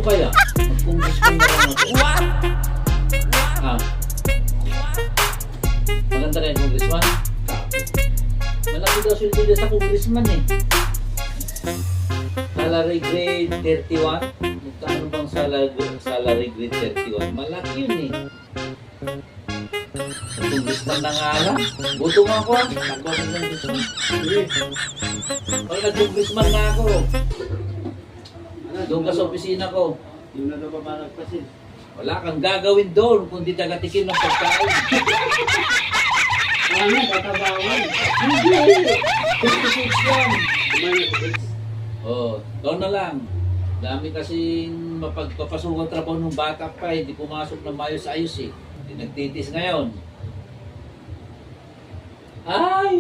kaya? Mag-congressman na lang ako. What? Ah. Maganda rin yung congressman? Malaki daw sweldo niya sa congressman eh. Salary grade 31? Magkano bang salary grade 31? Malaki yun eh. Congressman na nga lang. Buto nga ako ah. Ako ang congressman. Pag nag-congressman na ako, doon ka sa opisina ko. Yung na daw pamalagpasin. Wala kang gagawin doon kundi tagatikim ng pagkain. Ano, tatabawan. Hindi! 56 yan. Kumain. Oo, doon na lang. Dami kasing mapagpapasukan trabaho ng bata pa eh. Hindi pumasok na mayos-ayos eh. Hindi nagtitis ngayon. Ay!